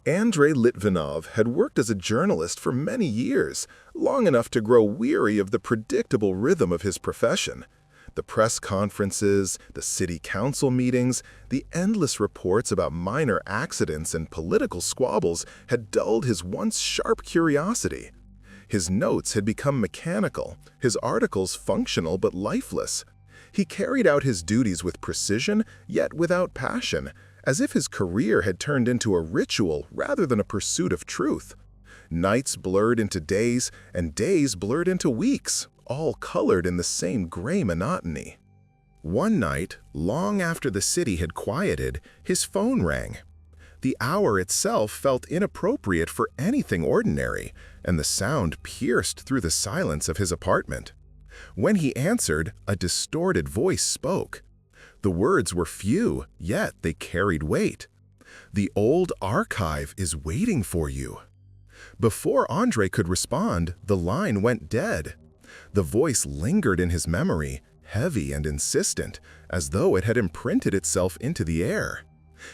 Andrei Litvinov had worked as a journalist for many years, long enough to grow weary of the predictable rhythm of his profession. The press conferences, the city council meetings, the endless reports about minor accidents and political squabbles had dulled his once sharp curiosity. His notes had become mechanical, his articles functional but lifeless. He carried out his duties with precision, yet without passion, as if his career had turned into a ritual rather than a pursuit of truth. Nights blurred into days, and days blurred into weeks, all colored in the same gray monotony. One night, long after the city had quieted, his phone rang. The hour itself felt inappropriate for anything ordinary, and the sound pierced through the silence of his apartment. When he answered, a distorted voice spoke. The words were few, yet they carried weight. "The old archive is waiting for you." Before Andrei could respond, the line went dead. The voice lingered in his memory, heavy and insistent, as though it had imprinted itself into the air.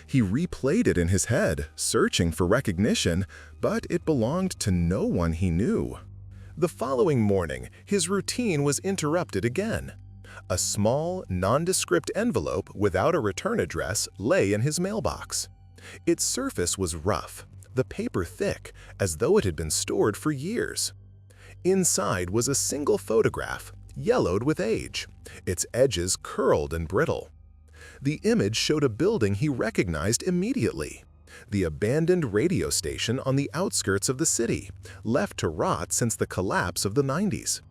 He replayed it in his head, searching for recognition, but it belonged to no one he knew. The following morning, his routine was interrupted again. A small, nondescript envelope without a return address lay in his mailbox. Its surface was rough, the paper thick, as though it had been stored for years. Inside was a single photograph, yellowed with age, its edges curled and brittle. The image showed a building he recognized immediately, the abandoned radio station on the outskirts of the city, left to rot since the collapse of the 90s.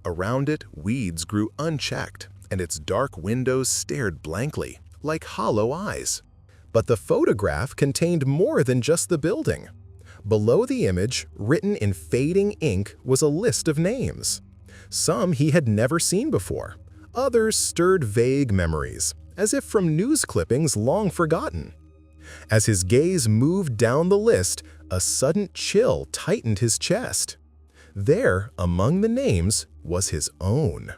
Around it, weeds grew unchecked, and its dark windows stared blankly, like hollow eyes. But the photograph contained more than just the building. Below the image, written in fading ink, was a list of names. Some he had never seen before. Others stirred vague memories, as if from news clippings long forgotten. As his gaze moved down the list, a sudden chill tightened his chest. There, among the names, was his own.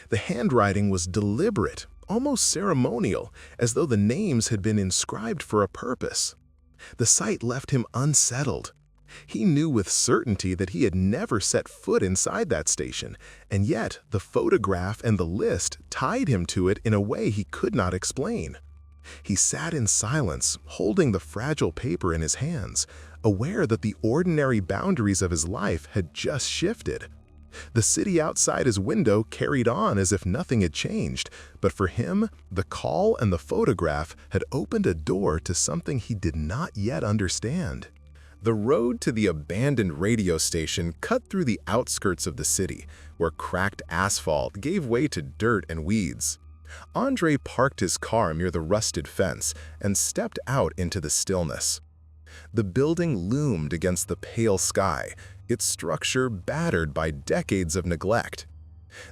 The handwriting was deliberate, almost ceremonial, as though the names had been inscribed for a purpose. The sight left him unsettled. He knew with certainty that he had never set foot inside that station, and yet the photograph and the list tied him to it in a way he could not explain. He sat in silence, holding the fragile paper in his hands, aware that the ordinary boundaries of his life had just shifted. The city outside his window carried on as if nothing had changed, but for him, the call and the photograph had opened a door to something he did not yet understand. The road to the abandoned radio station cut through the outskirts of the city, where cracked asphalt gave way to dirt and weeds. Andrei parked his car near the rusted fence and stepped out into the stillness. The building loomed against the pale sky, its structure battered by decades of neglect.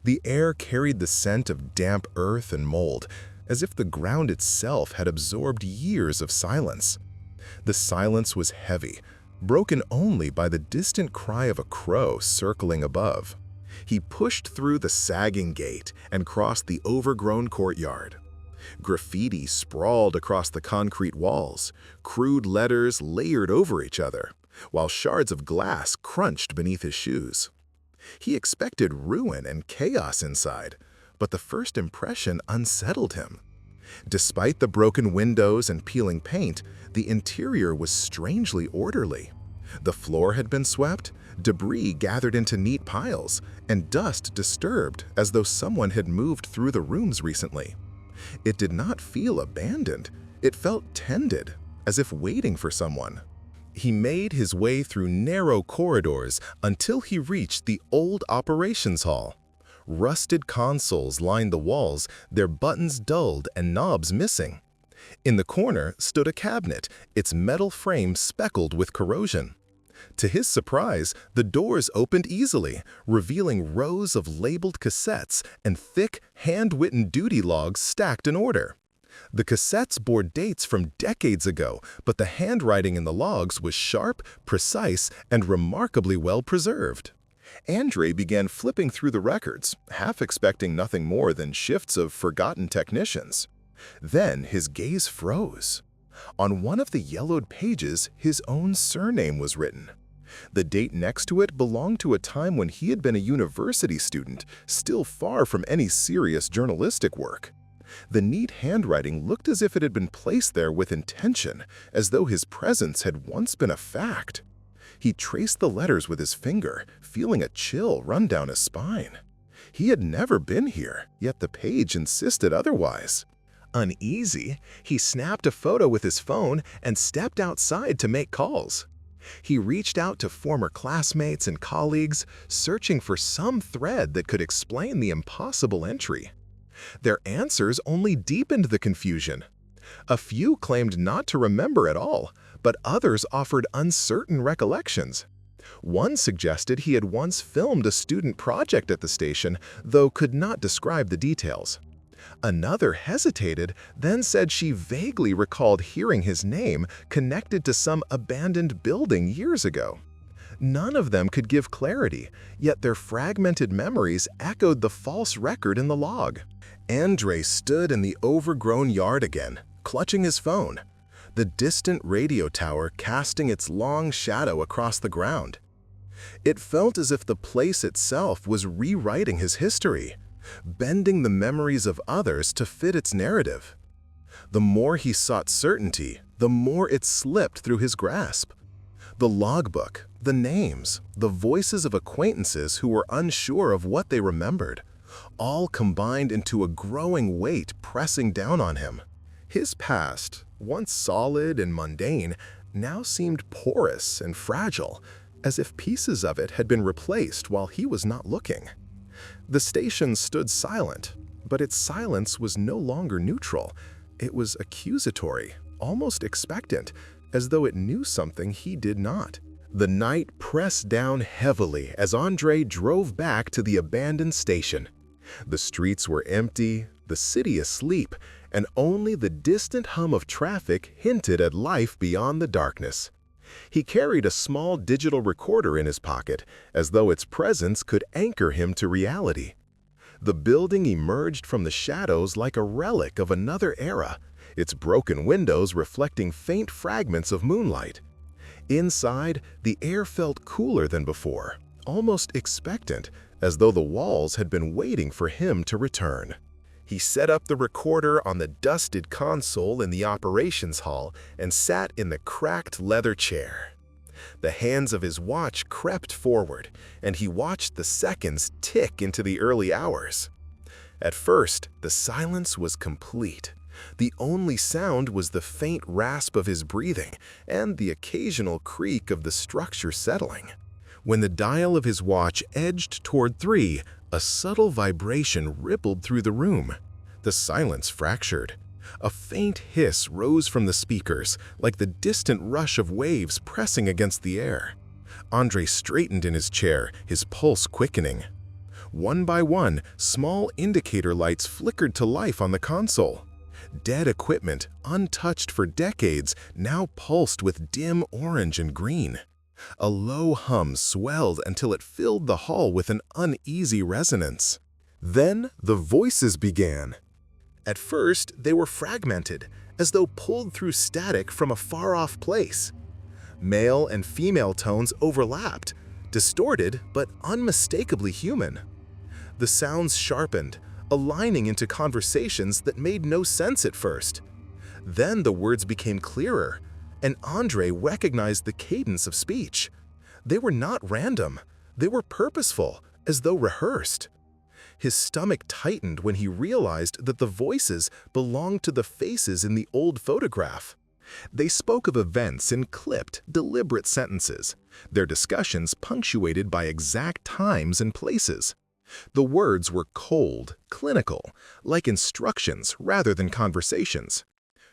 The air carried the scent of damp earth and mold, as if the ground itself had absorbed years of silence. The silence was heavy, broken only by the distant cry of a crow circling above. He pushed through the sagging gate and crossed the overgrown courtyard. Graffiti sprawled across the concrete walls, crude letters layered over each other, while shards of glass crunched beneath his shoes. He expected ruin and chaos inside, but the first impression unsettled him. Despite the broken windows and peeling paint, the interior was strangely orderly. The floor had been swept, debris gathered into neat piles, and dust disturbed as though someone had moved through the rooms recently. It did not feel abandoned. It felt tended, as if waiting for someone. He made his way through narrow corridors until he reached the old operations hall. Rusted consoles lined the walls, their buttons dulled and knobs missing. In the corner stood a cabinet, its metal frame speckled with corrosion. To his surprise, the doors opened easily, revealing rows of labeled cassettes and thick, hand-written duty logs stacked in order. The cassettes bore dates from decades ago, but the handwriting in the logs was sharp, precise, and remarkably well preserved. Andrei began flipping through the records, half expecting nothing more than shifts of forgotten technicians. Then his gaze froze. On one of the yellowed pages, his own surname was written. The date next to it belonged to a time when he had been a university student, still far from any serious journalistic work. The neat handwriting looked as if it had been placed there with intention, as though his presence had once been a fact. He traced the letters with his finger, feeling a chill run down his spine. He had never been here, yet the page insisted otherwise. Uneasy, he snapped a photo with his phone and stepped outside to make calls. He reached out to former classmates and colleagues, searching for some thread that could explain the impossible entry. Their answers only deepened the confusion. A few claimed not to remember at all, but others offered uncertain recollections. One suggested he had once filmed a student project at the station, though could not describe the details. Another hesitated, then said she vaguely recalled hearing his name connected to some abandoned building years ago. None of them could give clarity, yet their fragmented memories echoed the false record in the log. Andre stood in the overgrown yard again, clutching his phone, the distant radio tower casting its long shadow across the ground. It felt as if the place itself was rewriting his history, bending the memories of others to fit its narrative. The more he sought certainty, the more it slipped through his grasp. The logbook, the names, the voices of acquaintances who were unsure of what they remembered, all combined into a growing weight pressing down on him. His past, once solid and mundane, now seemed porous and fragile, as if pieces of it had been replaced while he was not looking. The station stood silent, but its silence was no longer neutral. It was accusatory, almost expectant, as though it knew something he did not. The night pressed down heavily as Andre drove back to the abandoned station. The streets were empty, the city asleep, and only the distant hum of traffic hinted at life beyond the darkness. He carried a small digital recorder in his pocket, as though its presence could anchor him to reality. The building emerged from the shadows like a relic of another era, its broken windows reflecting faint fragments of moonlight. Inside, the air felt cooler than before, almost expectant, as though the walls had been waiting for him to return. He set up the recorder on the dusted console in the operations hall and sat in the cracked leather chair. The hands of his watch crept forward, and he watched the seconds tick into the early hours. At first, the silence was complete. The only sound was the faint rasp of his breathing and the occasional creak of the structure settling. When the dial of his watch edged toward 3, a subtle vibration rippled through the room. The silence fractured. A faint hiss rose from the speakers, like the distant rush of waves pressing against the air. Andre straightened in his chair, his pulse quickening. One by one, small indicator lights flickered to life on the console. Dead equipment, untouched for decades, now pulsed with dim orange and green. A low hum swelled until it filled the hall with an uneasy resonance. Then the voices began. At first, they were fragmented, as though pulled through static from a far-off place. Male and female tones overlapped, distorted but unmistakably human. The sounds sharpened, aligning into conversations that made no sense at first. Then the words became clearer, and Andre recognized the cadence of speech. They were not random. They were purposeful, as though rehearsed. His stomach tightened when he realized that the voices belonged to the faces in the old photograph. They spoke of events in clipped, deliberate sentences, their discussions punctuated by exact times and places. The words were cold, clinical, like instructions rather than conversations.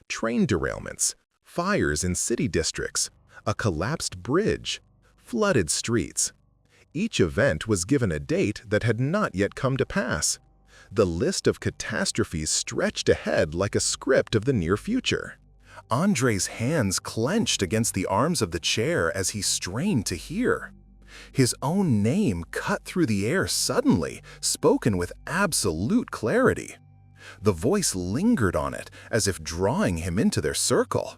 Train derailments, fires in city districts, a collapsed bridge, flooded streets. Each event was given a date that had not yet come to pass. The list of catastrophes stretched ahead like a script of the near future. Andre's hands clenched against the arms of the chair as he strained to hear. His own name cut through the air suddenly, spoken with absolute clarity. The voice lingered on it, as if drawing him into their circle.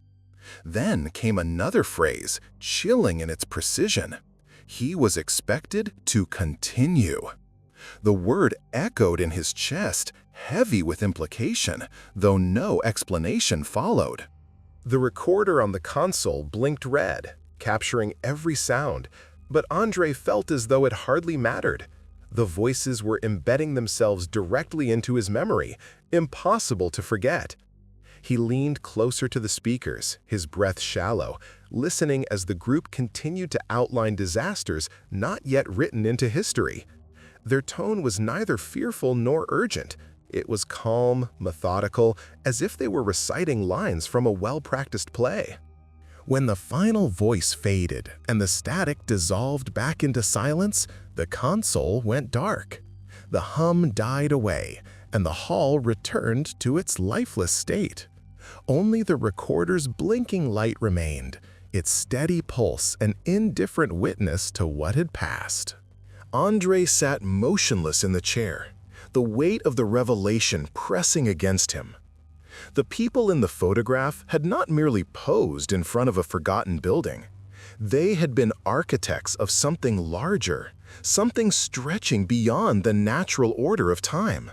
Then came another phrase, chilling in its precision. He was expected to continue. The word echoed in his chest, heavy with implication, though no explanation followed. The recorder on the console blinked red, capturing every sound, but Andre felt as though it hardly mattered. The voices were embedding themselves directly into his memory, impossible to forget. He leaned closer to the speakers, his breath shallow, listening as the group continued to outline disasters not yet written into history. Their tone was neither fearful nor urgent. It was calm, methodical, as if they were reciting lines from a well-practiced play. When the final voice faded and the static dissolved back into silence, the console went dark. The hum died away, and the hall returned to its lifeless state. Only the recorder's blinking light remained, its steady pulse an indifferent witness to what had passed. Andre sat motionless in the chair, the weight of the revelation pressing against him. The people in the photograph had not merely posed in front of a forgotten building. They had been architects of something larger, something stretching beyond the natural order of time.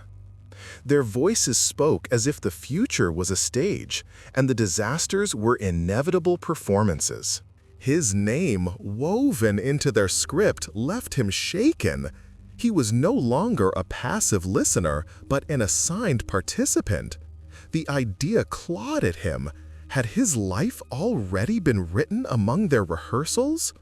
Their voices spoke as if the future was a stage, and the disasters were inevitable performances. His name, woven into their script, left him shaken. He was no longer a passive listener, but an assigned participant. The idea clawed at him. Had his life already been written among their rehearsals?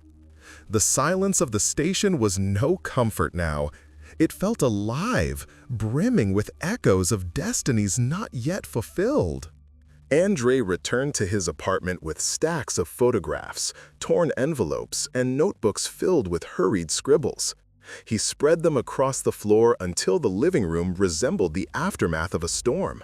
The silence of the station was no comfort now. It felt alive, brimming with echoes of destinies not yet fulfilled. Andre returned to his apartment with stacks of photographs, torn envelopes, and notebooks filled with hurried scribbles. He spread them across the floor until the living room resembled the aftermath of a storm.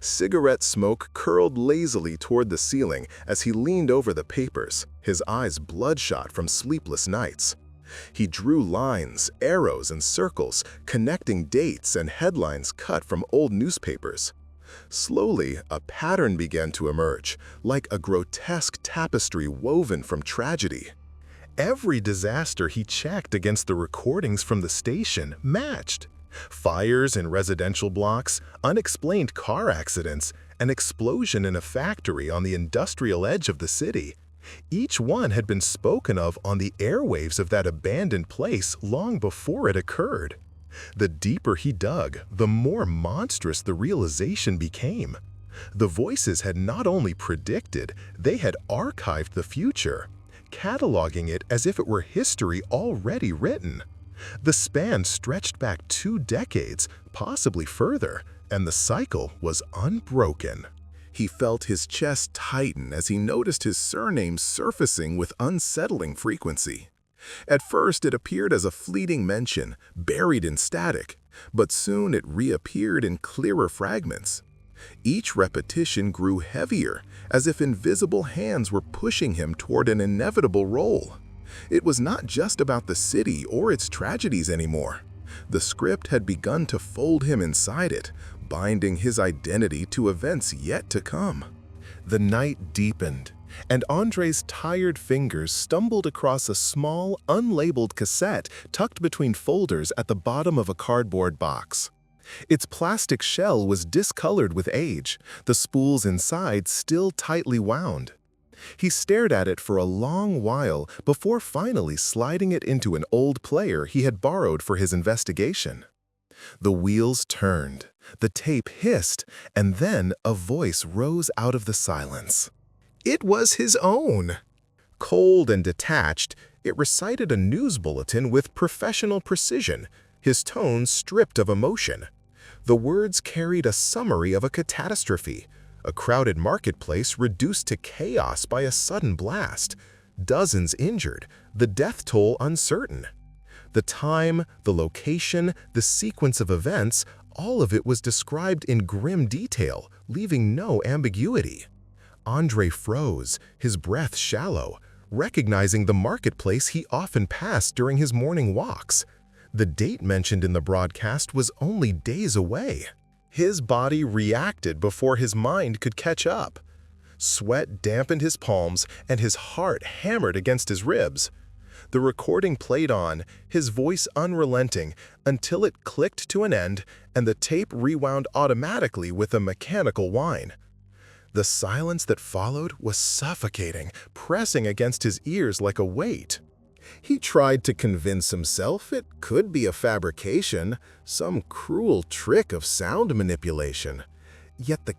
Cigarette smoke curled lazily toward the ceiling as he leaned over the papers, his eyes bloodshot from sleepless nights. He drew lines, arrows, and circles, connecting dates and headlines cut from old newspapers. Slowly, a pattern began to emerge, like a grotesque tapestry woven from tragedy. Every disaster he checked against the recordings from the station matched. Fires in residential blocks, unexplained car accidents, an explosion in a factory on the industrial edge of the city. Each one had been spoken of on the airwaves of that abandoned place long before it occurred. The deeper he dug, the more monstrous the realization became. The voices had not only predicted, they had archived the future, cataloging it as if it were history already written. The span stretched back 2 decades, possibly further, and the cycle was unbroken. He felt his chest tighten as he noticed his surname surfacing with unsettling frequency. At first, it appeared as a fleeting mention, buried in static, but soon it reappeared in clearer fragments. Each repetition grew heavier, as if invisible hands were pushing him toward an inevitable role. It was not just about the city or its tragedies anymore. The script had begun to fold him inside it, binding his identity to events yet to come. The night deepened, and Andre's tired fingers stumbled across a small, unlabeled cassette tucked between folders at the bottom of a cardboard box. Its plastic shell was discolored with age, the spools inside still tightly wound. He stared at it for a long while before finally sliding it into an old player he had borrowed for his investigation. The wheels turned, the tape hissed, and then a voice rose out of the silence. It was his own. Cold and detached, it recited a news bulletin with professional precision, his tone stripped of emotion. The words carried a summary of a catastrophe, a crowded marketplace reduced to chaos by a sudden blast, dozens injured, the death toll uncertain. The time, the location, the sequence of events, all of it was described in grim detail, leaving no ambiguity. Andre froze, his breath shallow, recognizing the marketplace he often passed during his morning walks. The date mentioned in the broadcast was only days away. His body reacted before his mind could catch up. Sweat dampened his palms and his heart hammered against his ribs. The recording played on, his voice unrelenting, until it clicked to an end and the tape rewound automatically with a mechanical whine. The silence that followed was suffocating, pressing against his ears like a weight. He tried to convince himself it could be a fabrication, some cruel trick of sound manipulation. Yet the